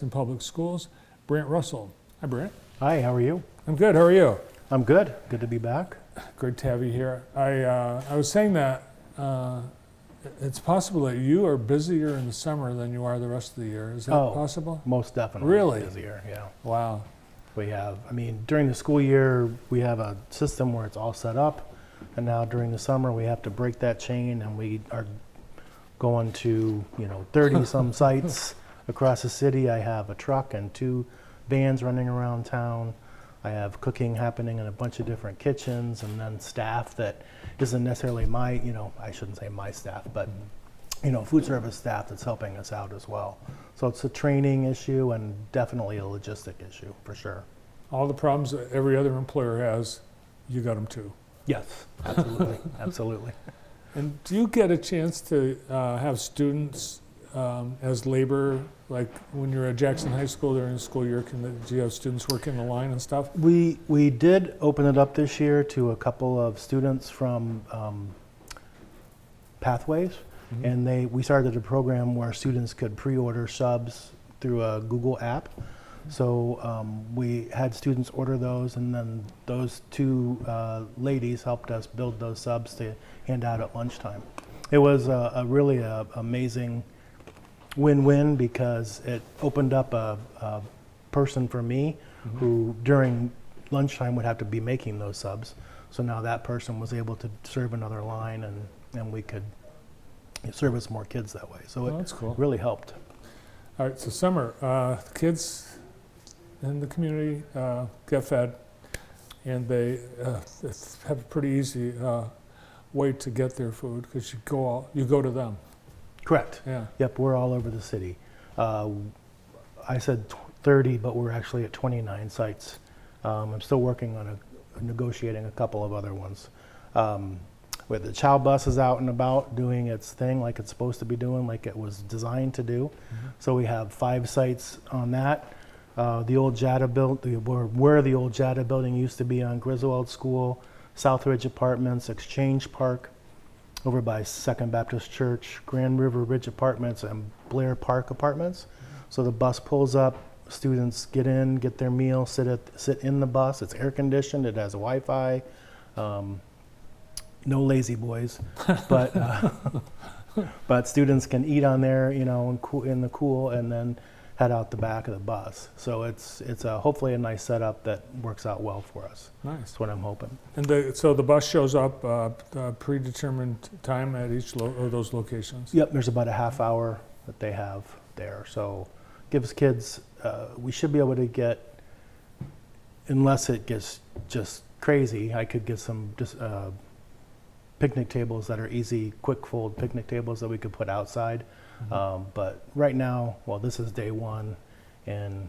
in public schools, Brant Russell. Hi, Brant. Hi, how are you? I'm good. How are you? I'm good. Good to be back. Great to have you here. I was saying that it's possible that you are busier in the summer than you are the rest of the year. Is that possible? Most definitely. Really? Busier, yeah. Wow. We have, during the school year, we have a system where it's all set up. And now during the summer, we have to break that chain, and we are going to, 30 some sites across the city. I have a truck and 2 vans running around town. I have cooking happening in a bunch of different kitchens, and then staff that isn't necessarily my, I shouldn't say my staff, but, food service staff that's helping us out as well. So it's a training issue and definitely a logistic issue for sure. All the problems that every other employer has, you got them too. Yes, absolutely, absolutely. And do you get a chance to have students as labor, like when you're at Jackson High School during the school year? Do you have students working the line and stuff? We did open it up this year to a couple of students from Pathways, mm-hmm. and we started a program where students could pre-order subs through a Google app. So we had students order those, and then those 2 ladies helped us build those subs to hand out at lunchtime. It was a really amazing win-win because it opened up a person for me, mm-hmm. who during lunchtime would have to be making those subs. So now that person was able to serve another line, and we could service more kids that way. So that's cool. Really helped. All right, so summer, kids in the community get fed, and they have a pretty easy way to get their food because you go to them. Correct. Yeah. Yep, we're all over the city. I said 30, but we're actually at 29 sites. I'm still working on negotiating a couple of other ones. Where the child bus is out and about doing its thing like it's supposed to be doing, like it was designed to do. Mm-hmm. So we have 5 sites on that. The old JADA where the old JADA building used to be on Griswold School, Southridge Apartments, Exchange Park, over by Second Baptist Church, Grand River Ridge Apartments, and Blair Park Apartments. Mm-hmm. So the bus pulls up, students get in, get their meal, sit in the bus. It's air conditioned, it has Wi-Fi. No lazy boys, but students can eat on there, in the cool, and then head out the back of the bus. So it's hopefully a nice setup that works out well for us. Nice. That's what I'm hoping. And so the bus shows up predetermined time at each of those locations? Yep, there's about a half hour that they have there. So gives kids, we should be able to get, unless it gets just crazy, I could get some just picnic tables that are easy, quick fold picnic tables that we could put outside. Mm-hmm. But right now, this is day 1, and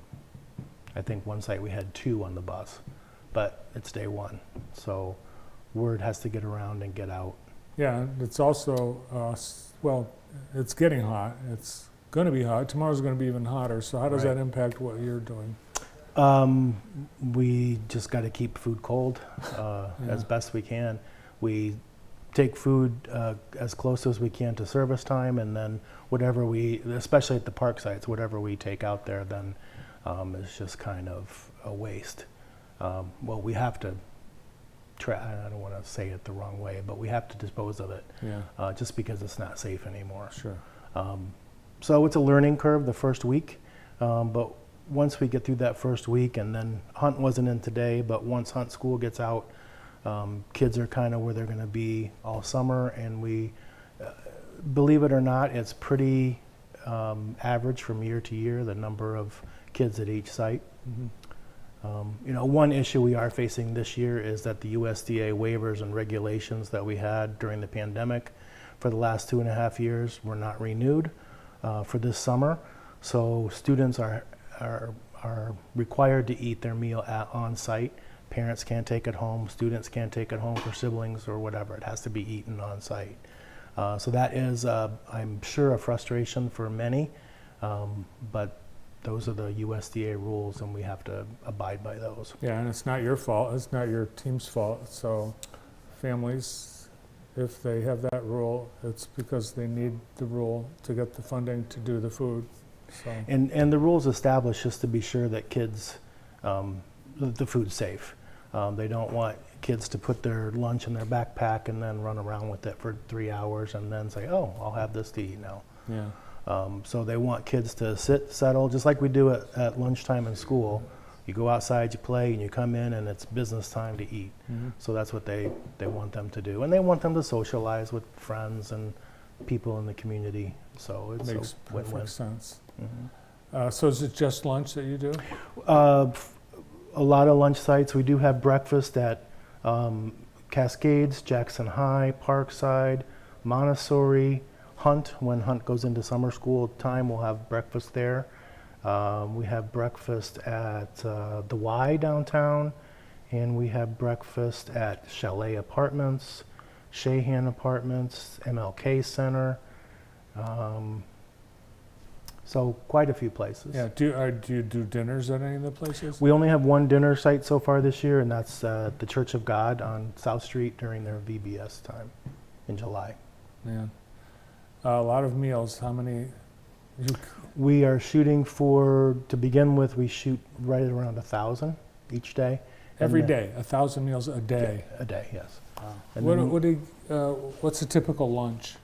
I think one site we had 2 on the bus, but it's day 1. So word has to get around and get out. Yeah, it's also, it's getting hot. It's going to be hot. Tomorrow's going to be even hotter. So how does that impact what you're doing? We just got to keep food cold as best we can. We take food as close as we can to service time, and then whatever especially at the park sites, whatever we take out there then is just kind of a waste. We have to I don't want to say it the wrong way, but we have to dispose of it just because it's not safe anymore. Sure. So it's a learning curve the first week, but once we get through that first week, and then Hunt wasn't in today, but once Hunt School gets out, kids are kind of where they're going to be all summer, and we, believe it or not, it's pretty average from year to year, the number of kids at each site. Mm-hmm. One issue we are facing this year is that the USDA waivers and regulations that we had during the pandemic for the last 2.5 years were not renewed for this summer. So students are required to eat their meal on site. Parents can't take it home, students can't take it home for siblings or whatever. It has to be eaten on site. So that is, I'm sure, a frustration for many, but those are the USDA rules, and we have to abide by those. Yeah, and it's not your fault, it's not your team's fault. So families, if they have that rule, it's because they need the rule to get the funding to do the food. So, And the rules established just to be sure that kids, the food's safe. They don't want kids to put their lunch in their backpack and then run around with it for 3 hours and then say, oh, I'll have this to eat now. yeah. So they want kids to sit, settle, just like we do at lunchtime in school. You go outside, you play, and you come in, and it's business time to eat. Mm-hmm. So that's what they want them to do. And they want them to socialize with friends and people in the community. So it's Makes a win-win. perfect sense. Mm-hmm. So is it just lunch that you do? A lot of lunch sites. We do have breakfast at Cascades, Jackson High, Parkside, Montessori, Hunt. When Hunt goes into summer school time, we'll have breakfast there. We have breakfast at the Y downtown, and we have breakfast at Chalet Apartments, Shahan Apartments, MLK Center. So quite a few places. Yeah. Do you do dinners at any of the places? We only have one dinner site so far this year, and that's the Church of God on South Street during their VBS time in July. Man, a lot of meals. How many? We are shooting for, to begin with, we shoot right at around 1,000 each day. Every And day, 1,000 meals a day. A day, yes. Wow. And then- What's a typical lunch?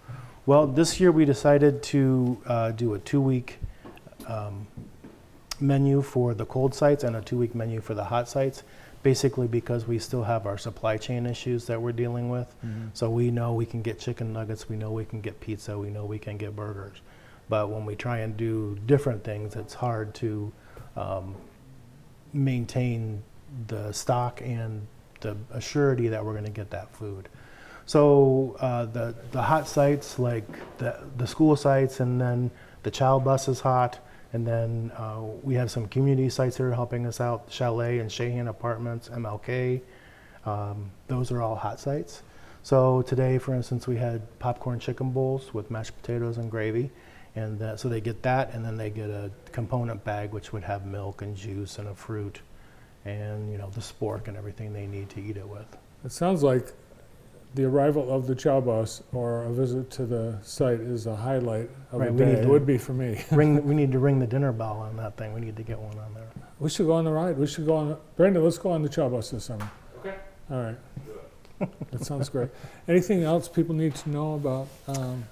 Well, this year we decided to do a 2-week menu for the cold sites and a 2-week menu for the hot sites, basically because we still have our supply chain issues that we're dealing with. Mm-hmm. So we know we can get chicken nuggets, we know we can get pizza, we know we can get burgers. But when we try and do different things, it's hard to maintain the stock and the assurity that we're going to get that food. So the hot sites, like the school sites, and then the child bus is hot, and then we have some community sites that are helping us out, Chalet and Shahan Apartments, MLK. Those are all hot sites. So today, for instance, we had popcorn chicken bowls with mashed potatoes and gravy. And so they get that, and then they get a component bag, which would have milk and juice and a fruit and, you know, the spork and everything they need to eat it with. It sounds like the arrival of the chow bus or a visit to the site is a highlight of Right, the we day. need It to would be for me. We need to ring the dinner bell on that thing. We need to get one on there. We should go on the ride. We should go on. Brandon, let's go on the chow bus this summer. Okay. All right. That sounds great. Anything else people need to know about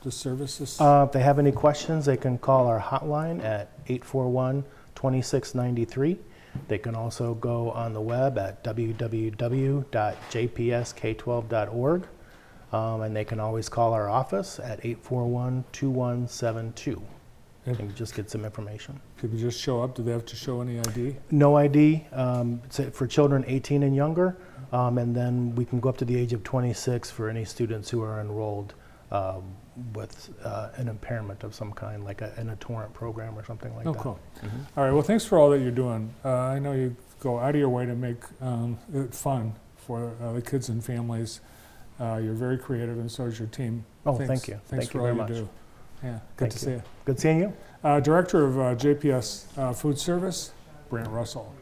the services? If they have any questions, they can call our hotline at 841-2693. They can also go on the web at www.jpsk12.org. And they can always call our office at 841-2172 and just get some information. People just show up. Do they have to show any ID? No ID. It's for children 18 and younger. And then we can go up to the age of 26 for any students who are enrolled with an impairment of some kind, like in a torrent program or something like that. Cool. Mm-hmm. All right. Well, thanks for all that you're doing. I know you go out of your way to make it fun for the kids and families. You're very creative, and so is your team. Oh, Thanks. thank you. Thanks Thank for you all very you much. do. Yeah. Good Thank to you. see you. Good seeing you. Director of JPS Food Service, Brant Russell.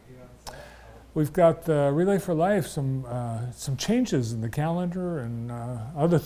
We've got the Relay for Life, some changes in the calendar and other things.